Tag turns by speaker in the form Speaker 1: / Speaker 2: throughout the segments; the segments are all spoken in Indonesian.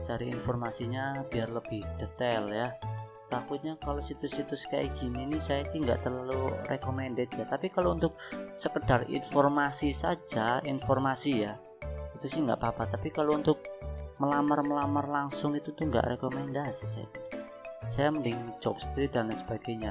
Speaker 1: cari informasinya biar lebih detail ya. Takutnya kalau situs-situs kayak gini nih saya sih nggak terlalu recommended ya, tapi kalau untuk sekedar informasi saja, informasi ya, itu sih nggak apa-apa. Tapi kalau untuk melamar langsung itu tuh nggak rekomendasi saya mending job street dan lain sebagainya.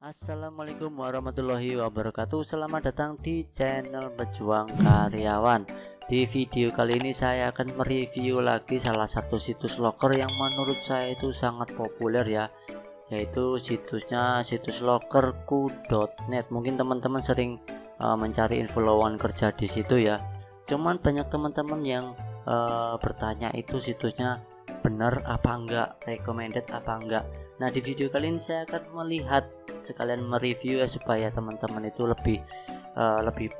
Speaker 1: Assalamualaikum warahmatullahi wabarakatuh. Selamat datang di channel Pejuang Karyawan. Di video kali ini saya akan mereview lagi salah satu situs loker yang menurut saya itu sangat populer ya, yaitu situsnya situs lokerku.net. Mungkin teman-teman sering mencari info lowongan kerja di situ ya. Cuman banyak teman-teman yang bertanya itu situsnya benar apa enggak, recommended apa enggak. Nah, di video kali ini saya akan melihat sekalian mereview ya, supaya teman-teman itu lebih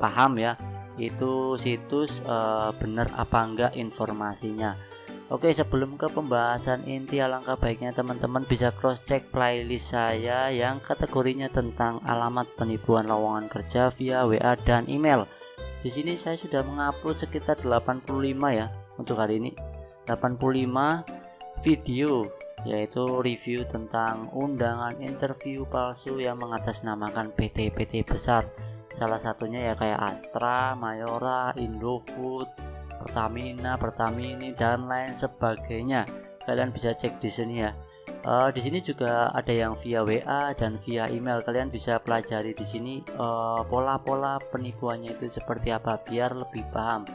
Speaker 1: paham ya, itu situs benar apa enggak informasinya. Oke, sebelum ke pembahasan inti, alangkah baiknya teman-teman bisa cross check playlist saya yang kategorinya tentang alamat penipuan lowongan kerja via WA dan email. Di sini saya sudah mengupload sekitar 85 ya untuk hari ini, 85 video, yaitu review tentang undangan interview palsu yang mengatasnamakan PT-PT besar. Salah satunya ya kayak Astra, Mayora, Indofood, Pertamina, Pertamini dan lain sebagainya. Kalian bisa cek di sini ya. Di sini juga ada yang via WA dan via email. Kalian bisa pelajari di sini pola-pola penipuannya itu seperti apa biar lebih paham.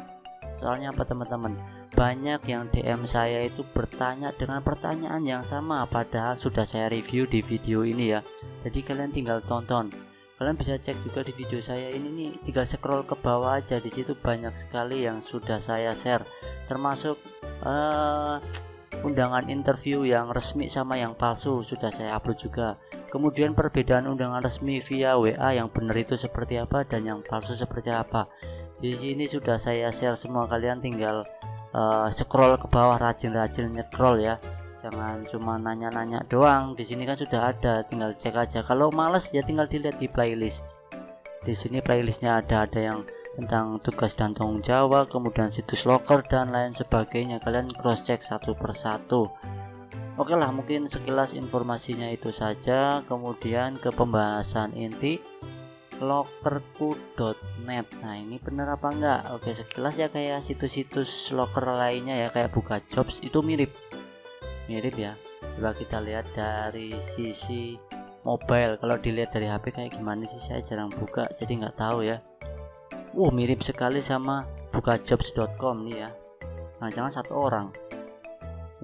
Speaker 1: Soalnya apa teman-teman? Banyak yang DM saya itu bertanya dengan pertanyaan yang sama, padahal sudah saya review di video ini ya. Jadi kalian tinggal tonton. Kalian bisa cek juga di video saya ini nih, tinggal scroll ke bawah aja, di situ banyak sekali yang sudah saya share, termasuk undangan interview yang resmi sama yang palsu sudah saya upload juga. Kemudian perbedaan undangan resmi via WA yang benar itu seperti apa dan yang palsu seperti apa. Di sini sudah saya share semua, kalian tinggal scroll ke bawah, rajin-rajin nge-scroll ya, jangan cuma nanya-nanya doang. Di sini kan sudah ada, tinggal cek aja. Kalau males ya tinggal dilihat di playlist. Di sini playlistnya ada yang tentang tugas dan tanggung jawab, kemudian situs loker dan lain sebagainya. Kalian cross check satu persatu. Oke lah, mungkin sekilas informasinya itu saja. Kemudian ke pembahasan inti lokerku.net. Nah, ini benar apa enggak? Oke, sekilas ya kayak situs-situs loker lainnya ya, kayak buka jobs itu mirip ya. Coba kita lihat dari sisi mobile. Kalau dilihat dari HP kayak gimana sih, saya jarang buka jadi nggak tahu ya. Mirip sekali sama bukajobs.com nih ya. Nah, jangan satu orang.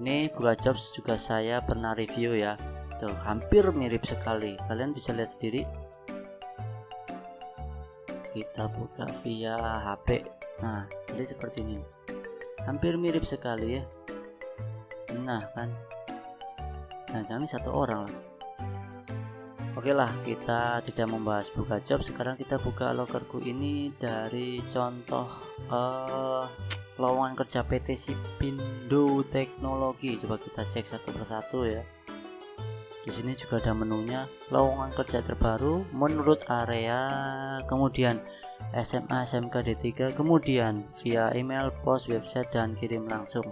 Speaker 1: Ini buka jobs juga saya pernah review ya. Tuh, hampir mirip sekali. Kalian bisa lihat sendiri. Kita buka via HP. Nah, jadi seperti ini, hampir mirip sekali ya. Nah kan, nah jangan satu orang lah. Oke lah, kita tidak membahas buka job. Sekarang kita buka lokerku ini dari contoh lowongan kerja PT Sipindo Teknologi. Coba kita cek satu persatu ya. Di sini juga ada menunya, lowongan kerja terbaru menurut area, kemudian SMA, SMK, D3, kemudian via email, pos, website dan kirim langsung.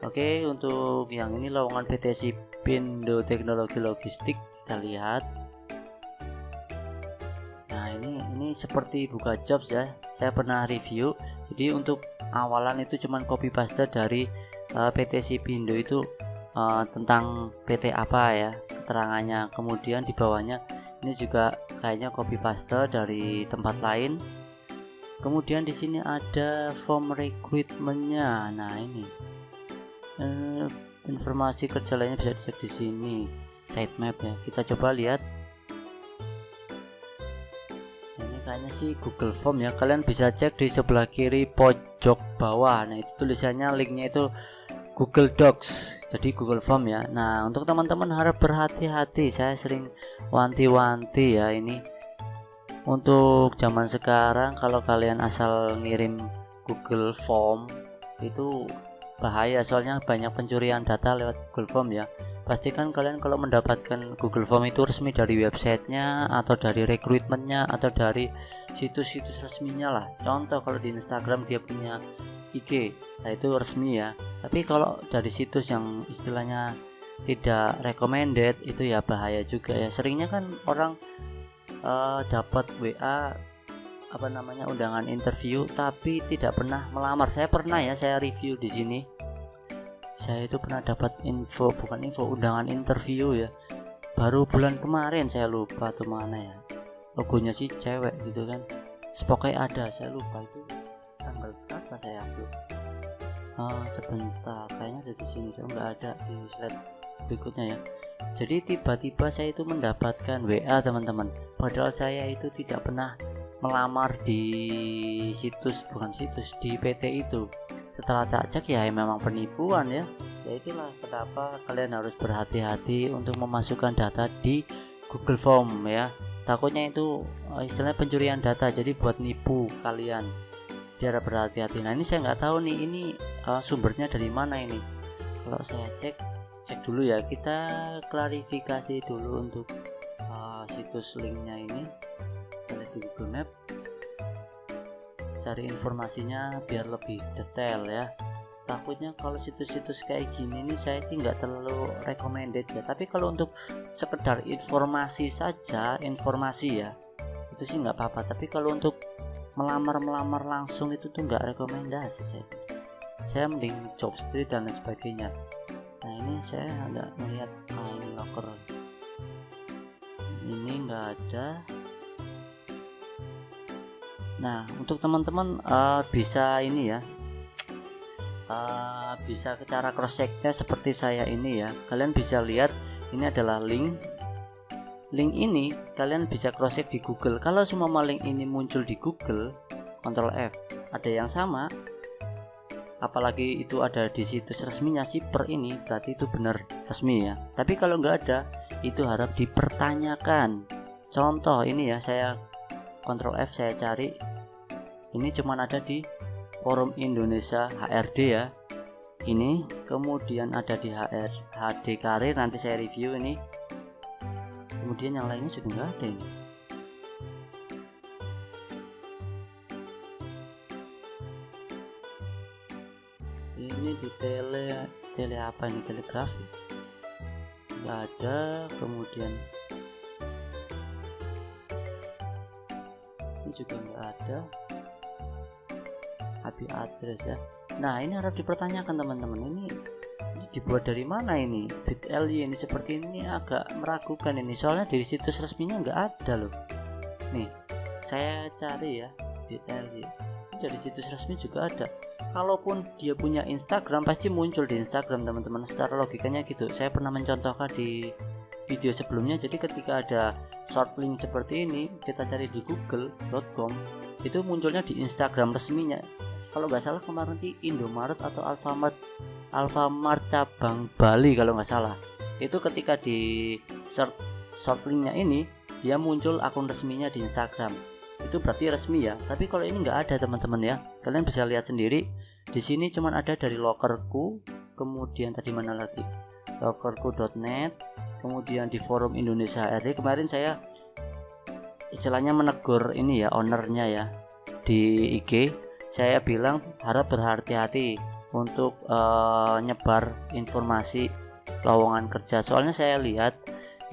Speaker 1: Oke, untuk yang ini lowongan PT Sipindo Teknologi Logistik, kita lihat. Nah, ini seperti buka jobs ya. Saya pernah review. Jadi untuk awalan itu cuman copy paste dari PT Sipindo itu tentang PT apa ya keterangannya. Kemudian di bawahnya ini juga kayaknya copy paste dari tempat lain. Kemudian di sini ada form recruitmentnya. Nah, ini informasi kerja lainnya bisa dicek di sini, sitemap ya. Kita coba lihat. Ini kayaknya sih Google Form ya. Kalian bisa cek di sebelah kiri pojok bawah. Nah, itu tulisannya, linknya itu Google Docs, jadi Google Form ya. Nah, untuk teman-teman harap berhati-hati, saya sering wanti-wanti ya, ini untuk zaman sekarang kalau kalian asal ngirim Google Form itu bahaya, soalnya banyak pencurian data lewat Google Form ya. Pastikan kalian kalau mendapatkan Google Form itu resmi dari websitenya atau dari rekrutmennya atau dari situs-situs resminya lah. Contoh kalau di Instagram dia punya IG, nah itu resmi ya. Tapi kalau dari situs yang istilahnya tidak recommended itu ya bahaya juga ya. Seringnya kan orang dapat WA undangan interview tapi tidak pernah melamar. Saya pernah ya, saya review di sini. Saya itu pernah dapat undangan interview ya. Baru bulan kemarin, saya lupa tuh mana ya. Logonya sih cewek gitu kan. Pokoknya ada, saya lupa itu tanggal berapa saya upload. Sebentar, kayaknya ada di sini, nggak ada di slide berikutnya ya. Jadi tiba-tiba saya itu mendapatkan WA teman-teman. Padahal saya itu tidak pernah melamar di di PT itu. Setelah tak cek ya memang penipuan ya. Ya itulah kenapa kalian harus berhati-hati untuk memasukkan data di Google Form ya. Takutnya itu istilahnya pencurian data, jadi buat nipu kalian. Biar berhati-hati. Nah ini saya nggak tahu nih ini sumbernya dari mana ini. Kalau saya cek dulu ya, kita klarifikasi dulu untuk situs linknya ini. Kita lihat di Google Map, cari informasinya biar lebih detail ya. Takutnya kalau situs-situs kayak gini nih saya sih nggak terlalu recommended ya. Tapi kalau untuk sekedar informasi saja, informasi ya, itu sih nggak apa-apa. Tapi kalau untuk melamar langsung itu tuh nggak rekomendasi saya mending job street dan lain sebagainya. Nah ini saya nggak melihat locker ini nggak ada. Nah untuk teman-teman bisa ini ya, bisa cara cross checknya seperti saya ini ya. Kalian bisa lihat ini adalah link ini kalian bisa cross check di Google. Kalau semua link ini muncul di Google, Ctrl F, ada yang sama, apalagi itu ada di situs resminya Siper ini, berarti itu benar resmi ya. Tapi kalau nggak ada, itu harap dipertanyakan. Contoh ini ya, saya Ctrl F, saya cari, ini cuman ada di Forum Indonesia HRD ya. Ini kemudian ada di HD Karir, nanti saya review ini. Kemudian yang lainnya juga nggak ada ini. Ini di tele apa ini, telegrafi nggak ada. Kemudian ini juga nggak ada. IP address ya. Nah ini harus dipertanyakan teman-teman, ini dibuat dari mana ini? Bit.ly ini seperti ini agak meragukan ini, soalnya dari situs resminya nggak ada loh. Nih saya cari ya, Bit.ly dari situs resmi juga ada. Kalaupun dia punya Instagram pasti muncul di Instagram teman-teman, secara logikanya gitu. Saya pernah mencontohkan di video sebelumnya. Jadi ketika ada short link seperti ini, kita cari di google.com, itu munculnya di Instagram resminya. Kalau nggak salah kemarin di Indomaret atau Alfamart cabang Bali kalau nggak salah. Itu ketika di search short linknya ini, dia muncul akun resminya di Instagram. Itu berarti resmi ya. Tapi kalau ini nggak ada teman-teman ya. Kalian bisa lihat sendiri. Di sini cuman ada dari Lockerku, kemudian tadi mana lagi? Lockerku.net, kemudian di Forum Indonesia HRD. Kemarin saya istilahnya menegur ini ya, ownernya ya di IG. Saya bilang harap berhati-hati untuk nyebar informasi lowongan kerja. Soalnya saya lihat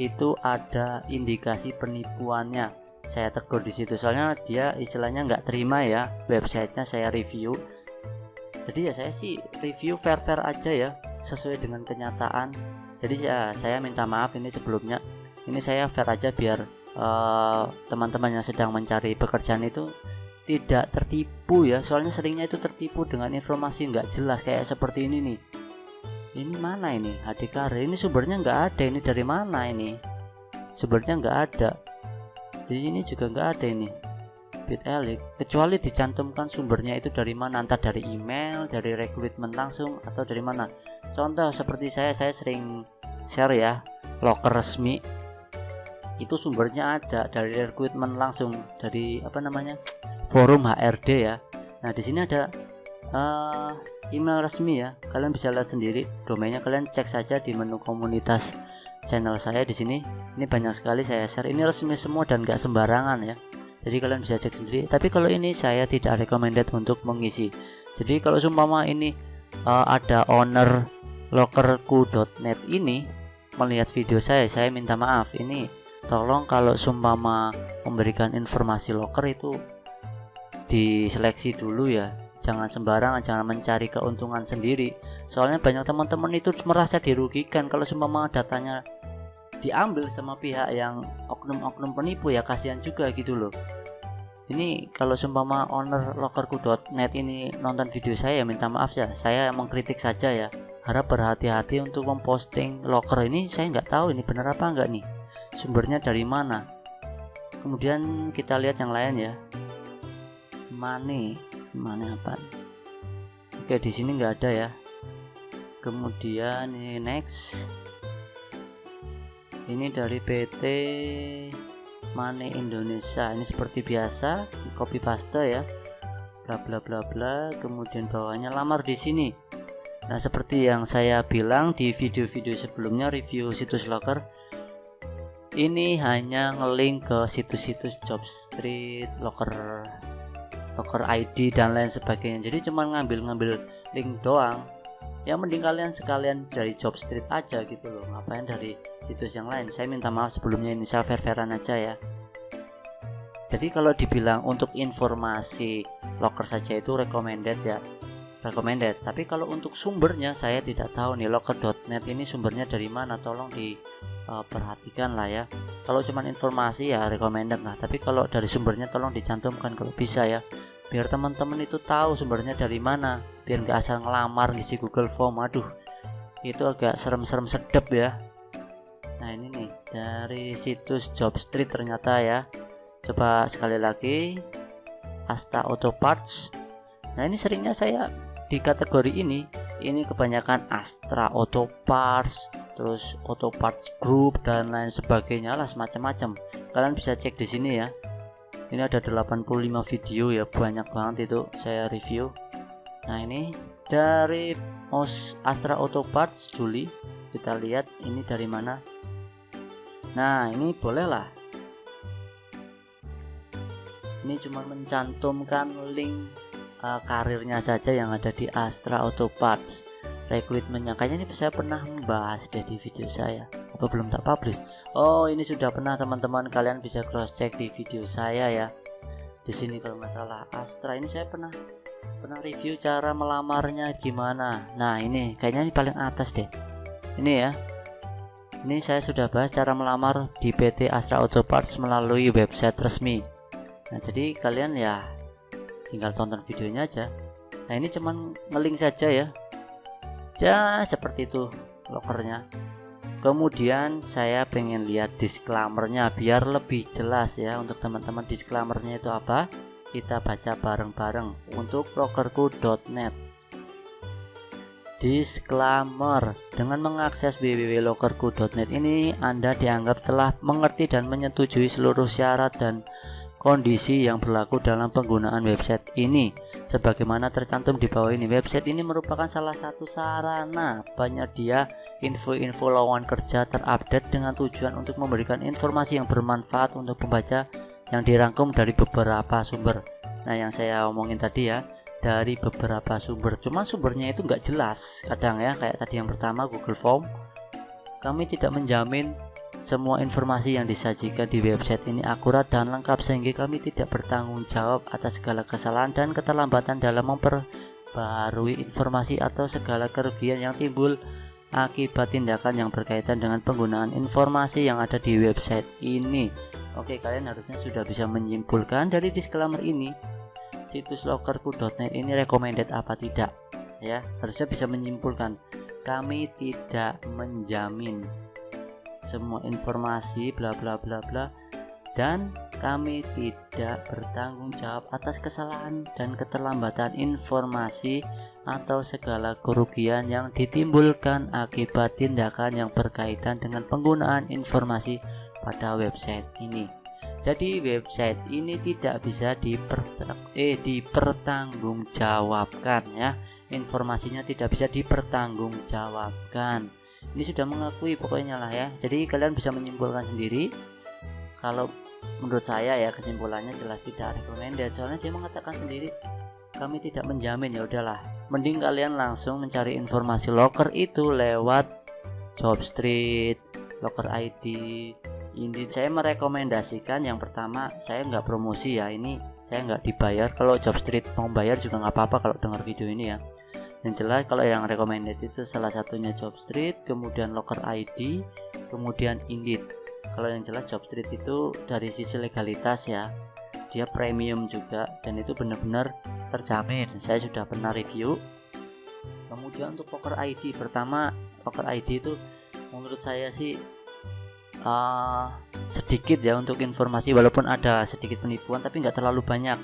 Speaker 1: itu ada indikasi penipuannya. Saya tegur di situ. Soalnya dia istilahnya nggak terima ya websitenya saya review. Jadi ya saya sih review fair-fair aja ya, sesuai dengan kenyataan. Jadi ya saya minta maaf ini sebelumnya. Ini saya fair aja biar teman-teman yang sedang mencari pekerjaan itu tidak tertipu ya. Soalnya seringnya itu tertipu dengan informasi nggak jelas kayak seperti ini nih. Ini mana ini? HD Karir ini sumbernya nggak ada. Ini dari mana ini? Sumbernya nggak ada. Di sini juga nggak ada ini. Bit.ly, kecuali dicantumkan sumbernya itu dari mana, entah dari email, dari rekrutmen langsung, atau dari mana. Contoh seperti saya sering share ya, loker resmi itu sumbernya ada dari rekrutmen langsung, dari forum HRD ya. Nah di sini ada email resmi ya, kalian bisa lihat sendiri domainnya. Kalian cek saja di menu komunitas channel saya di sini. Ini banyak sekali saya share, ini resmi semua dan gak sembarangan ya. Jadi kalian bisa cek sendiri. Tapi kalau ini saya tidak recommended untuk mengisi. Jadi kalau seumpama ini ada owner lokerku.net ini melihat video saya minta maaf. Ini tolong kalau seumpama memberikan informasi loker itu diseleksi dulu ya. Jangan sembarangan, jangan mencari keuntungan sendiri. Soalnya banyak teman-teman itu merasa dirugikan kalau seumpama datanya diambil sama pihak yang oknum-oknum penipu, ya kasihan juga gitu loh. Ini kalau seumpama owner lokerku.net ini nonton video saya, minta maaf ya, saya mengkritik saja ya. Harap berhati-hati untuk memposting loker ini. Saya nggak tahu ini benar apa enggak nih, sumbernya dari mana. Kemudian kita lihat yang lain ya. Money apa? Oke, di sini nggak ada ya. Kemudian ini next. Ini dari PT Money Indonesia. Ini seperti biasa copy paste ya, bla bla bla bla. Kemudian bawahnya lamar di sini. Nah, seperti yang saya bilang di video-video sebelumnya review situs loker, ini hanya ngelink ke situs-situs Jobstreet, loker ID dan lain sebagainya. Jadi cuma ngambil link doang. Ya mending kalian sekalian dari Jobstreet aja gitu loh, ngapain dari situs yang lain. Saya minta maaf sebelumnya, ini saya fair-fairan aja ya. Jadi kalau dibilang untuk informasi loker saja itu recommended ya, recommended. Tapi kalau untuk sumbernya saya tidak tahu nih, loker.net ini sumbernya dari mana, tolong diperhatikan lah ya. Kalau cuma informasi ya recommended lah, tapi kalau dari sumbernya tolong dicantumkan kalau bisa ya, biar teman-teman itu tahu sumbernya dari mana, biar nggak asal ngelamar ngisi Google Form. Aduh, itu agak serem-serem sedep ya. Nah ini nih dari situs Jobstreet ternyata ya. Coba sekali lagi, Asta Auto Parts. Nah ini seringnya saya di kategori ini kebanyakan Astra Auto Parts, terus Auto Parts Group dan lain sebagainya lah, semacam-macam. Kalian bisa cek di sini ya. Ini ada 85 video ya, banyak banget itu saya review. Nah ini dari Astra Auto Parts Juli, kita lihat ini dari mana. Nah ini boleh lah, ini cuma mencantumkan link karirnya saja yang ada di Astra Auto Parts. Rekrutmennya kayaknya ini saya pernah membahas deh di video saya, apa belum tak publish. Oh ini sudah pernah teman-teman, kalian bisa cross check di video saya ya. Di sini kalau nggak salah Astra ini saya pernah review cara melamarnya gimana. Nah ini kayaknya ini paling atas deh, ini ya. Ini saya sudah bahas cara melamar di PT Astra Auto Parts melalui website resmi. Nah jadi kalian ya tinggal tonton videonya aja. Nah ini cuman ngelink saja ya, seperti itu lokernya. Kemudian saya pengen lihat disclaimernya biar lebih jelas ya untuk teman-teman. Disclaimernya itu apa? Kita baca bareng-bareng untuk lokerku.net. Disclaimer: dengan mengakses www.lokerku.net ini Anda dianggap telah mengerti dan menyetujui seluruh syarat dan kondisi yang berlaku dalam penggunaan website ini sebagaimana tercantum di bawah ini. Website ini merupakan salah satu sarana penyedia info-info lowongan kerja terupdate dengan tujuan untuk memberikan informasi yang bermanfaat untuk pembaca yang dirangkum dari beberapa sumber. Nah yang saya omongin tadi ya, dari beberapa sumber, cuma sumbernya itu nggak jelas kadang ya, kayak tadi yang pertama Google Form. Kami tidak menjamin semua informasi yang disajikan di website ini akurat dan lengkap, sehingga kami tidak bertanggung jawab atas segala kesalahan dan keterlambatan dalam memperbarui informasi atau segala kerugian yang timbul akibat tindakan yang berkaitan dengan penggunaan informasi yang ada di website ini. Oke, kalian harusnya sudah bisa menyimpulkan dari disclaimer ini, situs lokerku.net ini recommended apa tidak ya. Harusnya bisa menyimpulkan, kami tidak menjamin semua informasi bla bla bla bla, dan kami tidak bertanggung jawab atas kesalahan dan keterlambatan informasi atau segala kerugian yang ditimbulkan akibat tindakan yang berkaitan dengan penggunaan informasi pada website ini. Jadi website ini tidak bisa dipertanggungjawabkan ya, informasinya tidak bisa dipertanggungjawabkan. Ini sudah mengakui pokoknya lah ya. Jadi kalian bisa menyimpulkan sendiri kalau menurut saya ya, kesimpulannya jelas tidak recommended. Soalnya dia mengatakan sendiri kami tidak menjamin. Ya udahlah, mending kalian langsung mencari informasi locker itu lewat Jobstreet, Locker ID, Indeed. Saya merekomendasikan yang pertama, saya nggak promosi ya, ini saya nggak dibayar. Kalau Jobstreet mau bayar juga nggak apa-apa kalau dengar video ini ya. Yang jelas kalau yang recommended itu salah satunya Jobstreet, kemudian Locker ID, kemudian Indeed. Kalau yang jelas Jobstreet itu dari sisi legalitas ya, dia premium juga dan itu benar-benar terjamin. Saya sudah pernah review. Kemudian untuk Locker ID, pertama Locker ID itu menurut saya sih sedikit ya untuk informasi, walaupun ada sedikit penipuan tapi nggak terlalu banyak.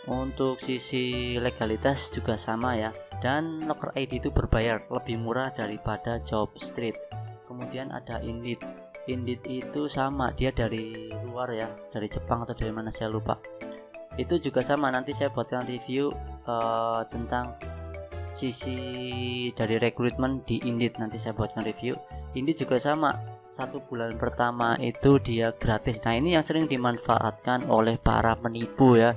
Speaker 1: Untuk sisi legalitas juga sama ya, dan Locker ID itu berbayar, lebih murah daripada Jobstreet. Kemudian ada Indeed. Indeed itu sama, dia dari luar ya, dari Jepang atau dari mana saya lupa. Itu juga sama, nanti saya buatkan review tentang sisi dari rekrutmen di Indeed, nanti saya buatkan review. Indeed juga sama, 1 bulan pertama itu dia gratis. Nah ini yang sering dimanfaatkan oleh para penipu ya,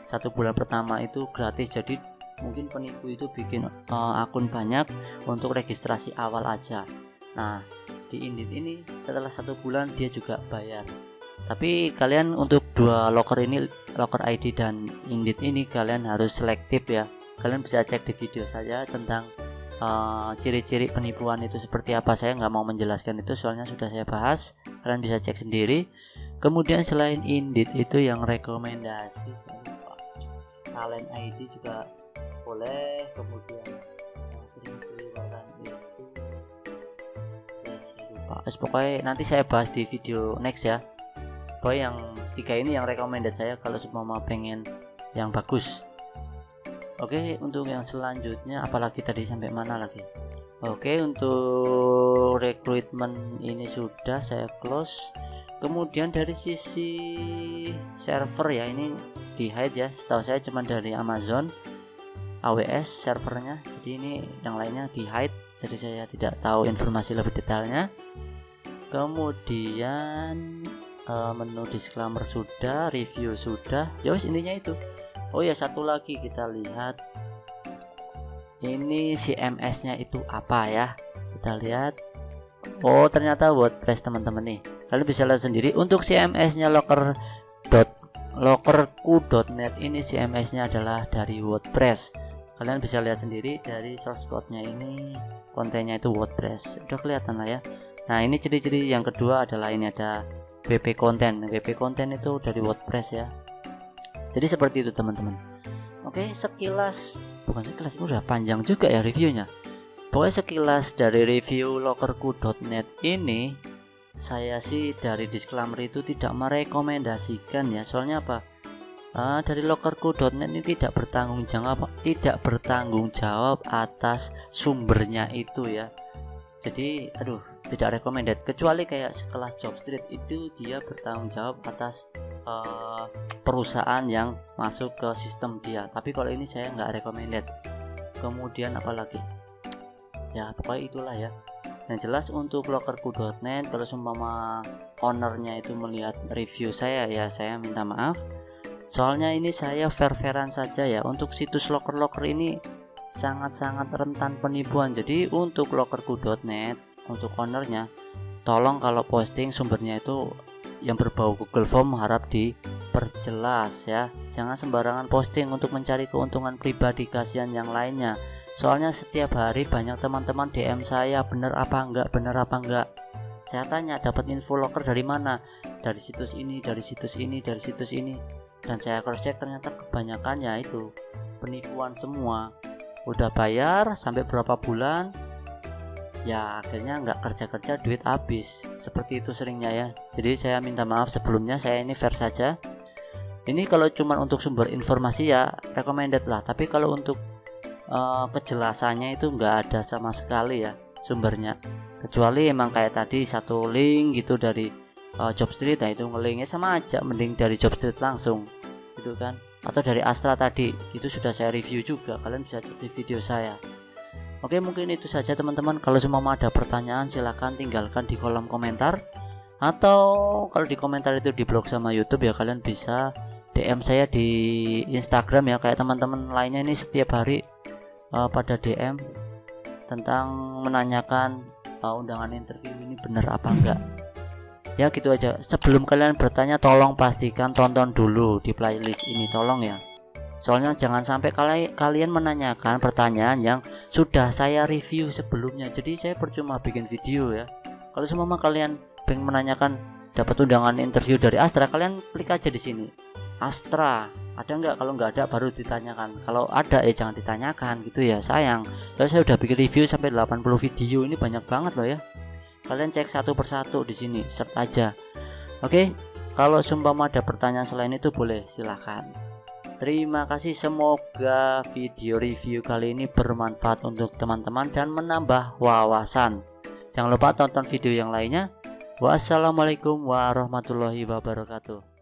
Speaker 1: 1 bulan pertama itu gratis. Jadi mungkin penipu itu bikin akun banyak untuk registrasi awal aja. Nah di Indeed ini setelah 1 bulan dia juga bayar. Tapi kalian untuk dua locker ini, Locker ID dan Indeed ini, kalian harus selektif ya. Kalian bisa cek di video saja tentang ciri-ciri penipuan itu seperti apa. Saya nggak mau menjelaskan itu soalnya sudah saya bahas, kalian bisa cek sendiri. Kemudian selain Indeed itu yang rekomendasi Talent ID juga boleh. Kemudian yang sering dikeluarkan itu lupa, pokoknya nanti saya bahas di video next ya. Pokoknya yang 3 ini yang recommended saya kalau semua pengen yang bagus. Oke, untuk yang selanjutnya apalagi tadi sampai mana lagi? Oke, untuk rekrutmen ini sudah saya close. Kemudian dari sisi server ya, ini di hide ya, setahu saya cuma dari Amazon AWS servernya, jadi ini yang lainnya di hide, jadi saya tidak tahu informasi lebih detailnya. Kemudian menu disclaimer sudah, review sudah, ya wes intinya itu. Oh ya, satu lagi kita lihat ini CMS nya itu apa ya, kita lihat. Oh ternyata WordPress teman-teman nih, kalian bisa lihat sendiri. Untuk CMS nya lockerku.net ini CMS nya adalah dari WordPress. Kalian bisa lihat sendiri dari source code nya ini, kontennya itu WordPress, udah kelihatan lah ya. Nah ini ciri-ciri yang kedua adalah ini ada WP konten. WP konten itu dari WordPress ya. Jadi seperti itu teman-teman. Oke, sekilas, bukan sekilas, udah panjang juga ya reviewnya. Pokoknya sekilas dari review lockerku.net ini, saya sih dari disclaimer itu tidak merekomendasikan ya. Soalnya apa? Dari lockerku.net ini tidak bertanggung jawab atas sumbernya itu ya. Jadi tidak recommended, kecuali kayak sekelas Jobstreet itu dia bertanggung jawab atas perusahaan yang masuk ke sistem dia. Tapi kalau ini saya nggak recommended. Kemudian apalagi ya, pokoknya itulah ya. Yang jelas untuk lockerku.net, kalau seumpama ownernya itu melihat review saya ya, saya minta maaf. Soalnya ini saya fair-fairan saja ya. Untuk situs locker ini sangat-sangat rentan penipuan. Jadi untuk lockerku.net, untuk ownernya, tolong kalau posting sumbernya itu yang berbau Google Form harap diperjelas ya. Jangan sembarangan posting untuk mencari keuntungan pribadi, kasihan yang lainnya. Soalnya setiap hari banyak teman-teman DM saya, bener apa enggak. Saya tanya dapat info locker dari mana? Dari situs ini, dari situs ini, dari situs ini. Dan saya cross check ternyata kebanyakannya itu penipuan semua. Udah bayar sampai berapa bulan, ya akhirnya nggak kerja duit habis. Seperti itu seringnya ya. Jadi saya minta maaf sebelumnya, saya ini fair saja. Ini kalau cuma untuk sumber informasi ya recommended lah. Tapi kalau untuk kejelasannya itu nggak ada sama sekali ya sumbernya. Kecuali emang kayak tadi satu link gitu dari Jobstreet, nah itu ngelinknya sama aja, mending dari Jobstreet langsung gitu kan. Atau dari Astra tadi, itu sudah saya review juga, kalian bisa cek di video saya. Oke, mungkin itu saja teman-teman. Kalau semua ada pertanyaan silahkan tinggalkan di kolom komentar. Atau kalau di komentar itu di blog sama YouTube ya, kalian bisa DM saya di Instagram ya, kayak teman-teman lainnya ini setiap hari pada DM tentang menanyakan undangan interview ini benar apa enggak. Ya gitu aja. Sebelum kalian bertanya, tolong pastikan tonton dulu di playlist ini, tolong ya. Soalnya jangan sampai kalian menanyakan pertanyaan yang sudah saya review sebelumnya. Jadi saya percuma bikin video ya. Kalau semua kalian pengen menanyakan dapat undangan interview dari Astra, kalian klik aja di sini. Astra ada nggak? Kalau nggak ada baru ditanyakan. Kalau ada ya jangan ditanyakan gitu ya, sayang. Soalnya saya udah bikin review sampai 80 video, ini banyak banget loh ya. Kalian cek satu persatu di sini, search aja. Oke, kalau sumpama ada pertanyaan selain itu boleh silahkan. Terima kasih, semoga video review kali ini bermanfaat untuk teman-teman dan menambah wawasan. Jangan lupa tonton video yang lainnya. Wassalamualaikum warahmatullahi wabarakatuh.